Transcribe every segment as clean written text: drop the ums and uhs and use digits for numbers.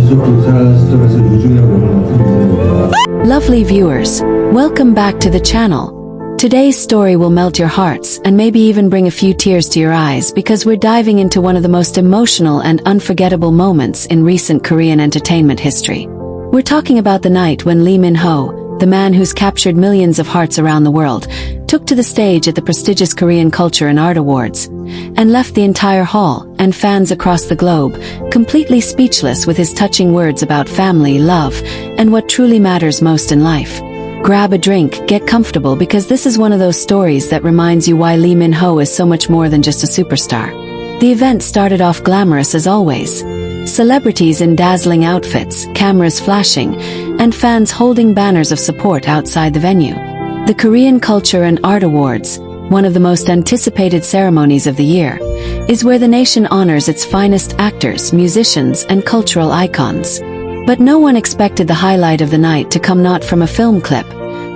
지적도 의사 시점에서 요중이라고 하는 Lovely viewers, welcome back to the channel. Today's story will melt your hearts and maybe even bring a few tears to your eyes because we're diving into one of the most emotional and unforgettable moments in recent Korean entertainment history. We're talking about the night when Lee Min-ho, the man who's captured millions of hearts around the world, took to the stage at the prestigious Korean Culture and Art Awards, and left the entire hall and fans across the globe completely speechless with his touching words about family, love, and what truly matters most in life. Grab a drink, get comfortable because this is one of those stories that reminds you why Lee Min-ho is so much more than just a superstar. The event started off glamorous as always. Celebrities in dazzling outfits, cameras flashing, and fans holding banners of support outside the venue. The Korean Culture and Art Awards, one of the most anticipated ceremonies of the year, is where the nation honors its finest actors, musicians, and cultural icons. But no one expected the highlight of the night to come not from a film clip,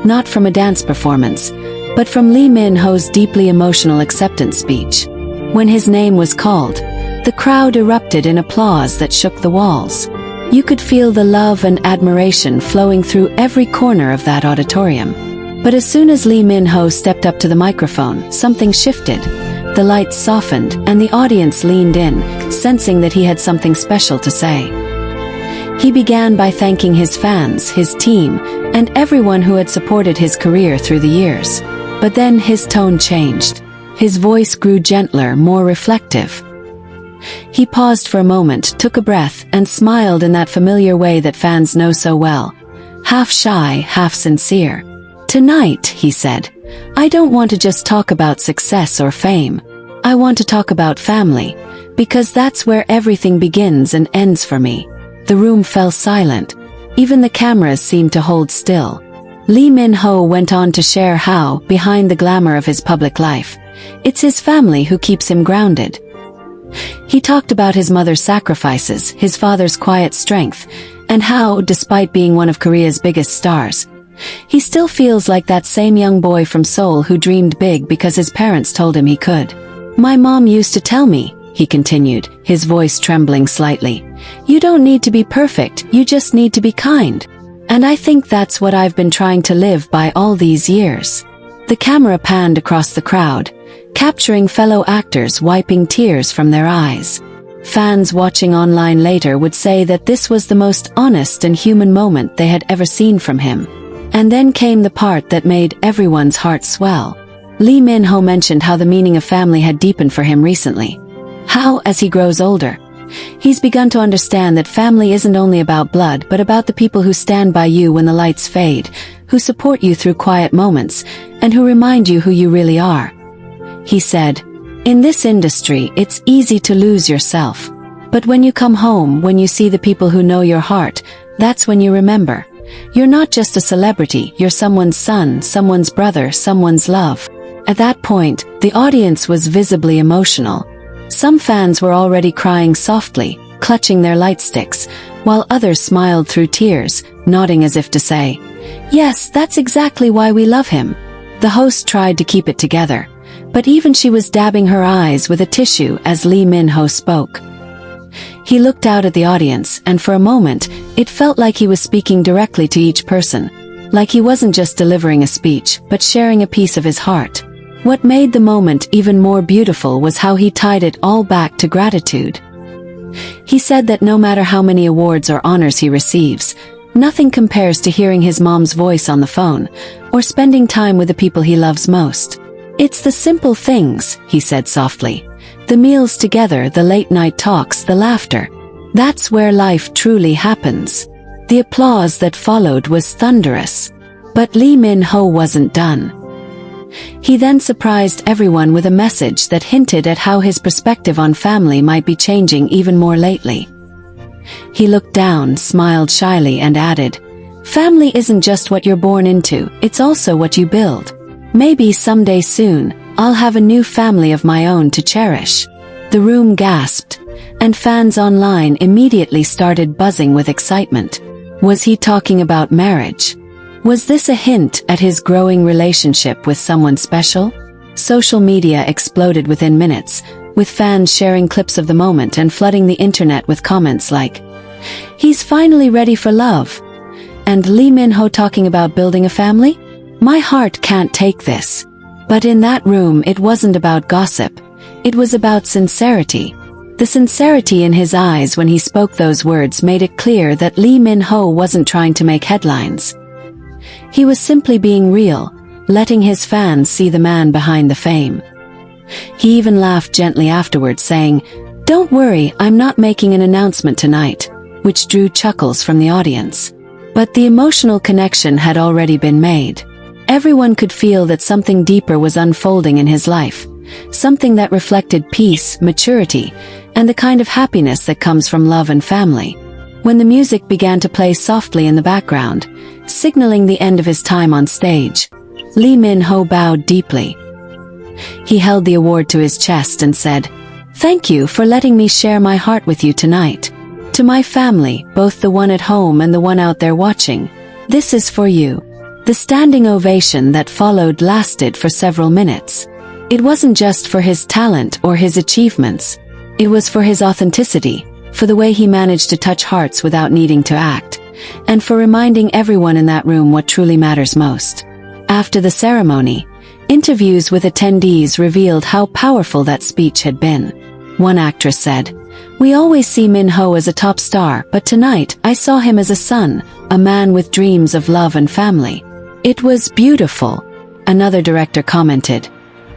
not from a dance performance, but from Lee Min-ho's deeply emotional acceptance speech. When his name was called, the crowd erupted in applause that shook the walls. You could feel the love and admiration flowing through every corner of that auditorium. But as soon as Lee Min-ho stepped up to the microphone, something shifted. The lights softened, and the audience leaned in, sensing that he had something special to say. He began by thanking his fans, his team, and everyone who had supported his career through the years. But then his tone changed. His voice grew gentler, more reflective. He paused for a moment, took a breath, and smiled in that familiar way that fans know so well. Half shy, half sincere. "Tonight," he said, "I don't want to just talk about success or fame. I want to talk about family, because that's where everything begins and ends for me." The room fell silent. Even the cameras seemed to hold still. Lee Min-ho went on to share how, behind the glamour of his public life, it's his family who keeps him grounded. He talked about his mother's sacrifices, his father's quiet strength, and how, despite being one of Korea's biggest stars, he still feels like that same young boy from Seoul who dreamed big because his parents told him he could. "My mom used to tell me," he continued, his voice trembling slightly, "you don't need to be perfect, you just need to be kind. And I think that's what I've been trying to live by all these years." The camera panned across the crowd, capturing fellow actors wiping tears from their eyes. Fans watching online later would say that this was the most honest and human moment they had ever seen from him. And then came the part that made everyone's heart swell. Lee Min-ho mentioned how the meaning of family had deepened for him recently. How, as he grows older, he's begun to understand that family isn't only about blood but about the people who stand by you when the lights fade, who support you through quiet moments, and who remind you who you really are. He said, "In this industry, it's easy to lose yourself. But when you come home, when you see the people who know your heart, that's when you remember. You're not just a celebrity, you're someone's son, someone's brother, someone's love." At that point, the audience was visibly emotional. Some fans were already crying softly, clutching their light sticks, while others smiled through tears, nodding as if to say, "Yes, that's exactly why we love him." The host tried to keep it together, but even she was dabbing her eyes with a tissue as Lee Min-ho spoke. He looked out at the audience, and for a moment, it felt like he was speaking directly to each person, like he wasn't just delivering a speech, but sharing a piece of his heart. What made the moment even more beautiful was how he tied it all back to gratitude. He said that no matter how many awards or honors he receives, nothing compares to hearing his mom's voice on the phone, or spending time with the people he loves most. "It's the simple things," he said softly. "The meals together, the late-night talks, the laughter. That's where life truly happens." The applause that followed was thunderous. But Lee Min-ho wasn't done. He then surprised everyone with a message that hinted at how his perspective on family might be changing even more lately. He looked down, smiled shyly, and added, "Family isn't just what you're born into, it's also what you build. Maybe someday soon, I'll have a new family of my own to cherish." The room gasped, and fans online immediately started buzzing with excitement. Was he talking about marriage? Was this a hint at his growing relationship with someone special? Social media exploded within minutes, with fans sharing clips of the moment and flooding the internet with comments like, He's finally ready for love. And Lee Min-ho talking about building a family? My heart can't take this. But in that room it wasn't about gossip. It was about sincerity. The sincerity in his eyes when he spoke those words made it clear that Lee Min-ho wasn't trying to make headlines. He was simply being real, letting his fans see the man behind the fame. He even laughed gently afterwards, saying, "Don't worry, I'm not making an announcement tonight," which drew chuckles from the audience. But the emotional connection had already been made. Everyone could feel that something deeper was unfolding in his life, something that reflected peace, maturity, and the kind of happiness that comes from love and family. When the music began to play softly in the background, signaling the end of his time on stage, Lee Min-ho bowed deeply. He held the award to his chest and said, "Thank you for letting me share my heart with you tonight. To my family, both the one at home and the one out there watching, this is for you." The standing ovation that followed lasted for several minutes. It wasn't just for his talent or his achievements. It was for his authenticity, for the way he managed to touch hearts without needing to act, and for reminding everyone in that room what truly matters most. After the ceremony, interviews with attendees revealed how powerful that speech had been. One actress said, "We always see Min-ho as a top star, but tonight I saw him as a son, a man with dreams of love and family. It was beautiful." Another director commented,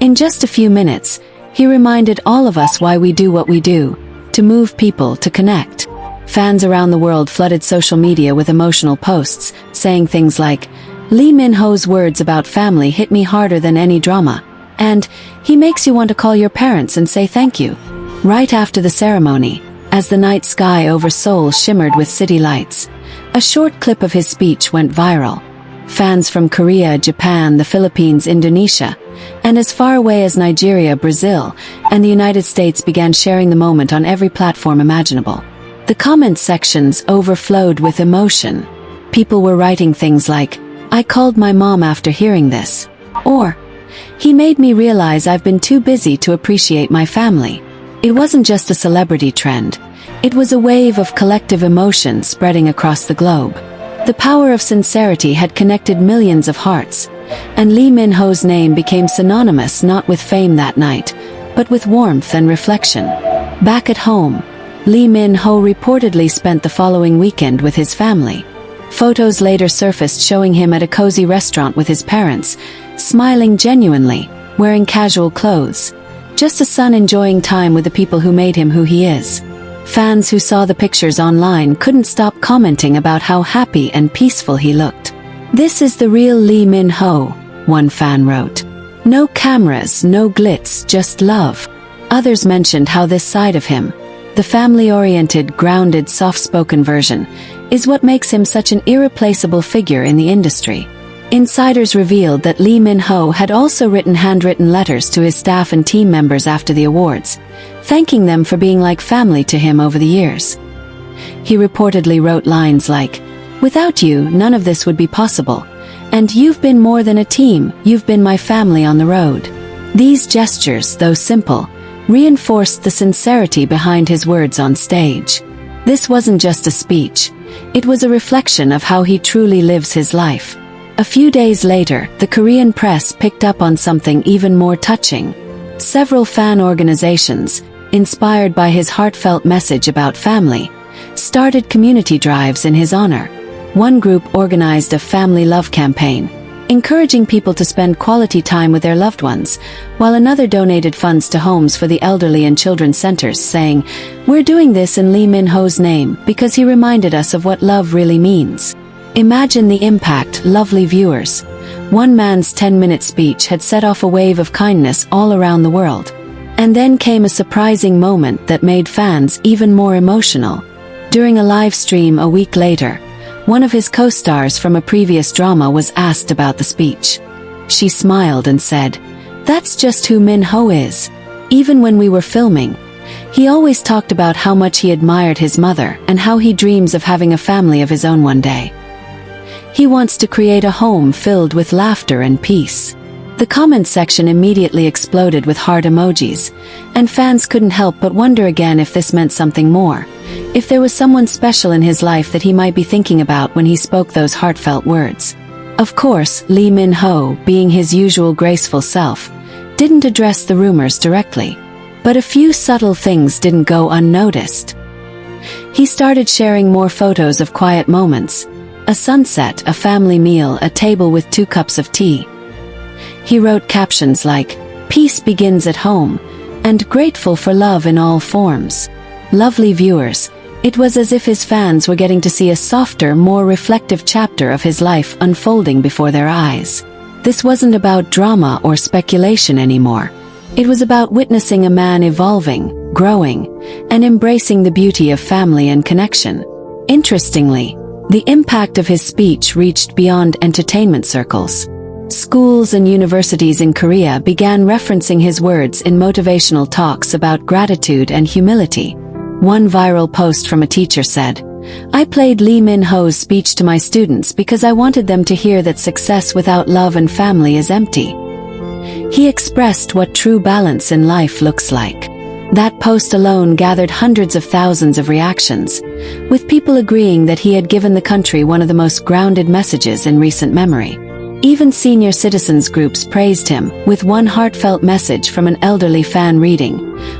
"In just a few minutes, he reminded all of us why we do what we do, to move people, to connect." Fans around the world flooded social media with emotional posts, saying things like, "Lee Min-ho's words about family hit me harder than any drama," and "He makes you want to call your parents and say thank you." Right after the ceremony, as the night sky over Seoul shimmered with city lights, a short clip of his speech went viral. Fans from Korea, Japan, the Philippines, Indonesia, and as far away as Nigeria, Brazil, and the United States began sharing the moment on every platform imaginable. The comment sections overflowed with emotion. People were writing things like, "I called my mom after hearing this," or "He made me realize I've been too busy to appreciate my family." It wasn't just a celebrity trend. It was a wave of collective emotion spreading across the globe. The power of sincerity had connected millions of hearts, and Lee Min-ho's name became synonymous not with fame that night, but with warmth and reflection. Back at home, Lee Min-ho reportedly spent the following weekend with his family. Photos later surfaced showing him at a cozy restaurant with his parents, smiling genuinely, wearing casual clothes. Just a son enjoying time with the people who made him who he is. Fans who saw the pictures online couldn't stop commenting about how happy and peaceful he looked. "This is the real Lee Min-ho," one fan wrote. "No cameras, no glitz, just love." Others mentioned how this side of him, the family-oriented, grounded, soft-spoken version, is what makes him such an irreplaceable figure in the industry. Insiders revealed that Lee Min-ho had also written handwritten letters to his staff and team members after the awards, thanking them for being like family to him over the years. He reportedly wrote lines like, "Without you, none of this would be possible. And you've been more than a team, you've been my family on the road." These gestures, though simple, reinforced the sincerity behind his words on stage. This wasn't just a speech. It was a reflection of how he truly lives his life. A few days later, the Korean press picked up on something even more touching. Several fan organizations, inspired by his heartfelt message about family, started community drives in his honor. One group organized a family love campaign, encouraging people to spend quality time with their loved ones, while another donated funds to homes for the elderly and children's centers, saying, "We're doing this in Lee Min-ho's name because he reminded us of what love really means." Imagine the impact, lovely viewers. One man's 10-minute speech had set off a wave of kindness all around the world. And then came a surprising moment that made fans even more emotional. During a live stream a week later, one of his co-stars from a previous drama was asked about the speech. She smiled and said, "That's just who Min-ho is. Even when we were filming, he always talked about how much he admired his mother and how he dreams of having a family of his own one day. He wants to create a home filled with laughter and peace." The comment section immediately exploded with heart emojis, and fans couldn't help but wonder again if this meant something more, if there was someone special in his life that he might be thinking about when he spoke those heartfelt words. Of course, Lee Min-ho, being his usual graceful self, didn't address the rumors directly. But a few subtle things didn't go unnoticed. He started sharing more photos of quiet moments: a sunset, a family meal, a table with 2 cups of tea. He wrote captions like, "Peace begins at home," and "Grateful for love in all forms." Lovely viewers, it was as if his fans were getting to see a softer, more reflective chapter of his life unfolding before their eyes. This wasn't about drama or speculation anymore. It was about witnessing a man evolving, growing, and embracing the beauty of family and connection. Interestingly, the impact of his speech reached beyond entertainment circles. Schools and universities in Korea began referencing his words in motivational talks about gratitude and humility. One viral post from a teacher said, "I played Lee Min-ho's speech to my students because I wanted them to hear that success without love and family is empty." He expressed what true balance in life looks like. That post alone gathered hundreds of thousands of reactions, with people agreeing that he had given the country one of the most grounded messages in recent memory. Even senior citizens groups praised him, with one heartfelt message from an elderly fan reading,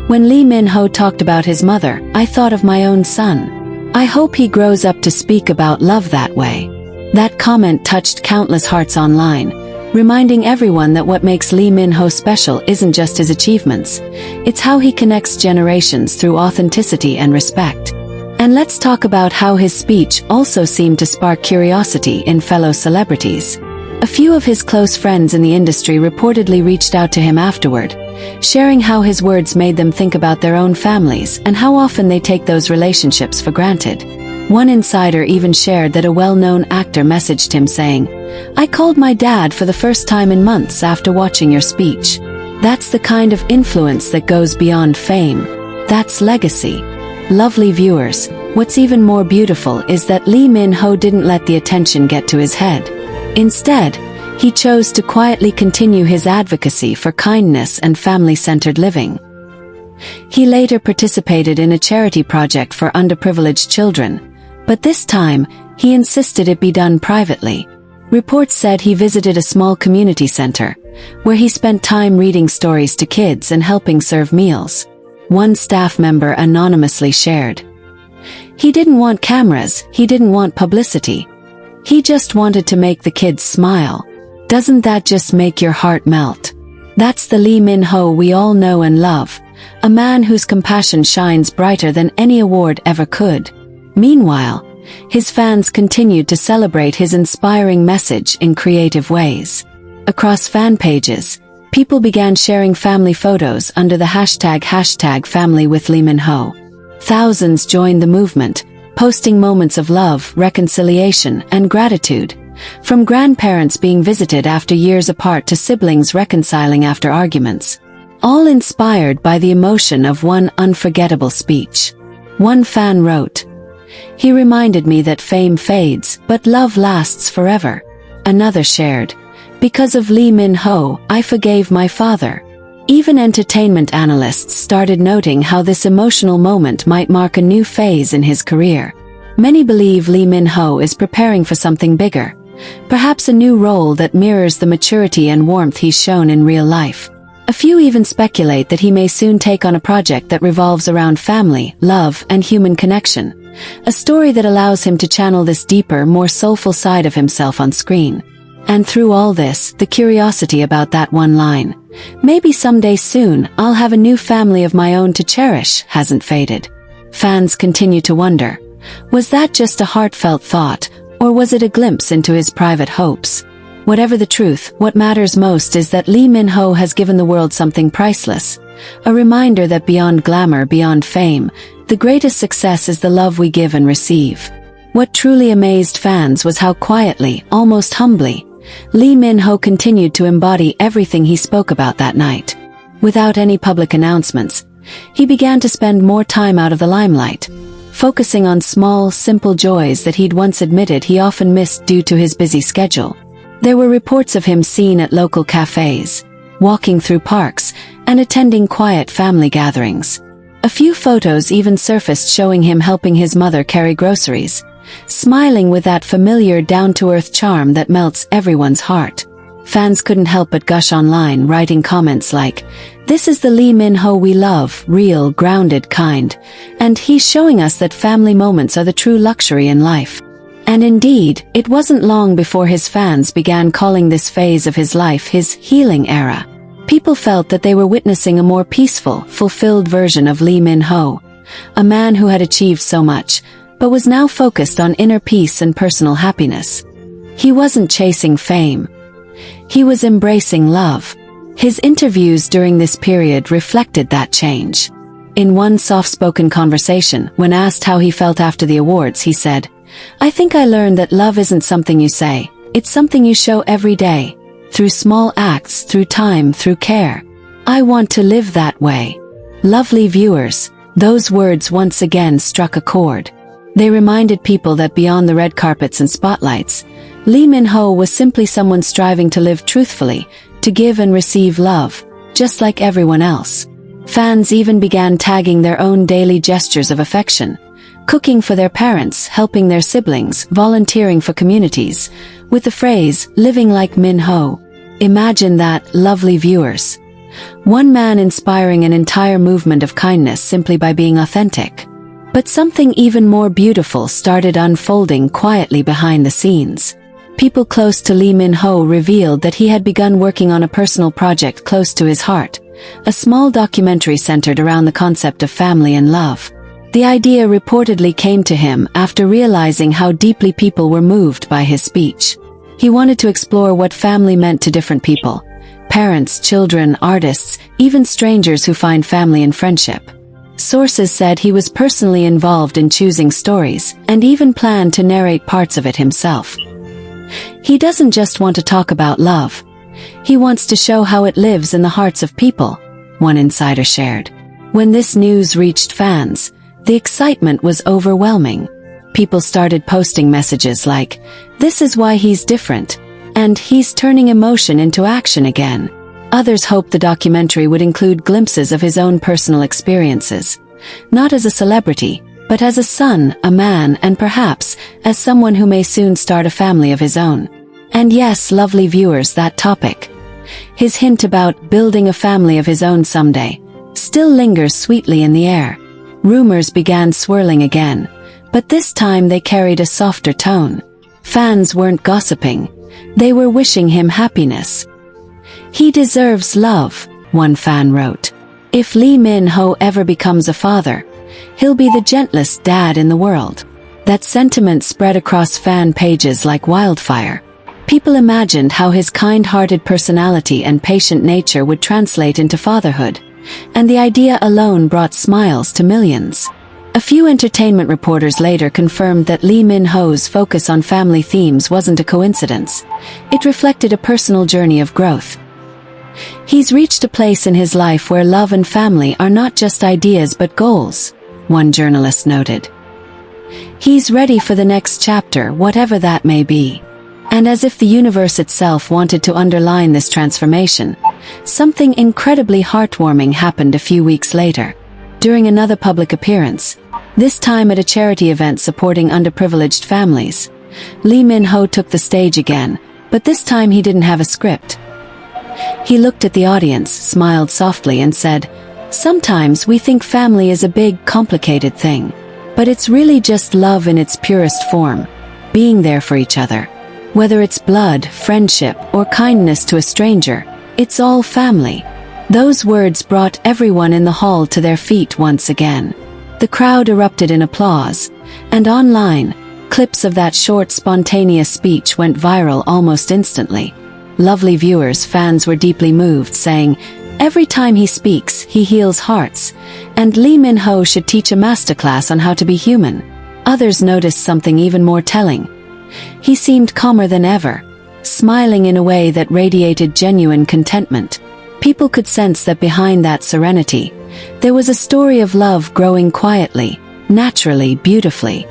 "When Lee Min-ho talked about his mother, I thought of my own son. I hope he grows up to speak about love that way." That comment touched countless hearts online, reminding everyone that what makes Lee Min-ho special isn't just his achievements, it's how he connects generations through authenticity and respect. And let's talk about how his speech also seemed to spark curiosity in fellow celebrities. A few of his close friends in the industry reportedly reached out to him afterward, sharing how his words made them think about their own families and how often they take those relationships for granted. One insider even shared that a well-known actor messaged him saying, "I called my dad for the first time in months after watching your speech." That's the kind of influence that goes beyond fame. That's legacy. Lovely viewers, what's even more beautiful is that Lee Min-ho didn't let the attention get to his head. Instead, he chose to quietly continue his advocacy for kindness and family-centered living. He later participated in a charity project for underprivileged children, but this time, he insisted it be done privately. Reports said he visited a small community center, where he spent time reading stories to kids and helping serve meals. One staff member anonymously shared, "He didn't want cameras, he didn't want publicity. He just wanted to make the kids smile." Doesn't that just make your heart melt? That's the Lee Min-ho we all know and love, a man whose compassion shines brighter than any award ever could. Meanwhile, his fans continued to celebrate his inspiring message in creative ways. Across fan pages, people began sharing family photos under the hashtag #FamilyWithLeeMinho. Thousands joined the movement, posting moments of love, reconciliation, and gratitude, from grandparents being visited after years apart to siblings reconciling after arguments, all inspired by the emotion of one unforgettable speech. One fan wrote, "He reminded me that fame fades, but love lasts forever." Another shared, "Because of Lee Min-ho, I forgave my father." Even entertainment analysts started noting how this emotional moment might mark a new phase in his career. Many believe Lee Min-ho is preparing for something bigger, perhaps a new role that mirrors the maturity and warmth he's shown in real life. A few even speculate that he may soon take on a project that revolves around family, love, and human connection, a story that allows him to channel this deeper, more soulful side of himself on screen. And through all this, the curiosity about that one line, "Maybe someday soon, I'll have a new family of my own to cherish," hasn't faded. Fans continue to wonder, was that just a heartfelt thought, or was it a glimpse into his private hopes? Whatever the truth, what matters most is that Lee Min-ho has given the world something priceless, a reminder that beyond glamour, beyond fame, the greatest success is the love we give and receive. What truly amazed fans was how quietly, almost humbly, Lee Min-ho continued to embody everything he spoke about that night. Without any public announcements, he began to spend more time out of the limelight, focusing on small, simple joys that he'd once admitted he often missed due to his busy schedule. There were reports of him seen at local cafes, walking through parks, and attending quiet family gatherings. A few photos even surfaced showing him helping his mother carry groceries, smiling with that familiar down-to-earth charm that melts everyone's heart. Fans couldn't help but gush online, writing comments like, "This is the Lee Min-ho we love, real, grounded, kind, and he's showing us that family moments are the true luxury in life." And indeed, it wasn't long before his fans began calling this phase of his life his healing era. People felt that they were witnessing a more peaceful, fulfilled version of Lee Min-ho, a man who had achieved so much, but was now focused on inner peace and personal happiness. He wasn't chasing fame. He was embracing love. His interviews during this period reflected that change. In one soft-spoken conversation, when asked how he felt after the awards, he said, "I think I learned that love isn't something you say, it's something you show every day, through small acts, through time, through care. I want to live that way." Lovely viewers, those words once again struck a chord. They reminded people that beyond the red carpets and spotlights, Lee Min-ho was simply someone striving to live truthfully, to give and receive love, just like everyone else. Fans even began tagging their own daily gestures of affection, cooking for their parents, helping their siblings, volunteering for communities, with the phrase, "living like Min-ho." Imagine that, lovely viewers. One man inspiring an entire movement of kindness simply by being authentic. But something even more beautiful started unfolding quietly behind the scenes. People close to Lee Min-ho revealed that he had begun working on a personal project close to his heart, a small documentary centered around the concept of family and love. The idea reportedly came to him after realizing how deeply people were moved by his speech. He wanted to explore what family meant to different people: parents, children, artists, even strangers who find family in friendship. Sources said he was personally involved in choosing stories, and even planned to narrate parts of it himself. He doesn't just want to talk about love. He wants to show how it lives in the hearts of people, one insider shared. When this news reached fans, the excitement was overwhelming. People started posting messages like, "This is why he's different," and "He's turning emotion into action again." Others hoped the documentary would include glimpses of his own personal experiences, not as a celebrity, but as a son, a man, and perhaps as someone who may soon start a family of his own. And yes, lovely viewers, that topic, his hint about building a family of his own someday, still lingers sweetly in the air. Rumors began swirling again, but this time they carried a softer tone. Fans weren't gossiping, they were wishing him happiness. "He deserves love," one fan wrote. "If Lee Min-ho ever becomes a father, he'll be the gentlest dad in the world." That sentiment spread across fan pages like wildfire. People imagined how his kind-hearted personality and patient nature would translate into fatherhood, and the idea alone brought smiles to millions. A few entertainment reporters later confirmed that Lee Min-ho's focus on family themes wasn't a coincidence. It reflected a personal journey of growth. He's reached a place in his life where love and family are not just ideas but goals, one journalist noted. He's ready for the next chapter, whatever that may be. And as if the universe itself wanted to underline this transformation, something incredibly heartwarming happened a few weeks later. During another public appearance, this time at a charity event supporting underprivileged families, Lee Min-ho took the stage again, but this time he didn't have a script. He looked at the audience, smiled softly and said, "Sometimes we think family is a big, complicated thing. But it's really just love in its purest form, being there for each other. Whether it's blood, friendship, or kindness to a stranger, it's all family." Those words brought everyone in the hall to their feet once again. The crowd erupted in applause, and online, clips of that short, spontaneous speech went viral almost instantly. Lovely viewers, fans were deeply moved, saying, "Every time he speaks, he heals hearts, and Lee Min-ho should teach a masterclass on how to be human." Others noticed something even more telling. He seemed calmer than ever, smiling in a way that radiated genuine contentment. People could sense that behind that serenity, there was a story of love growing quietly, naturally, beautifully.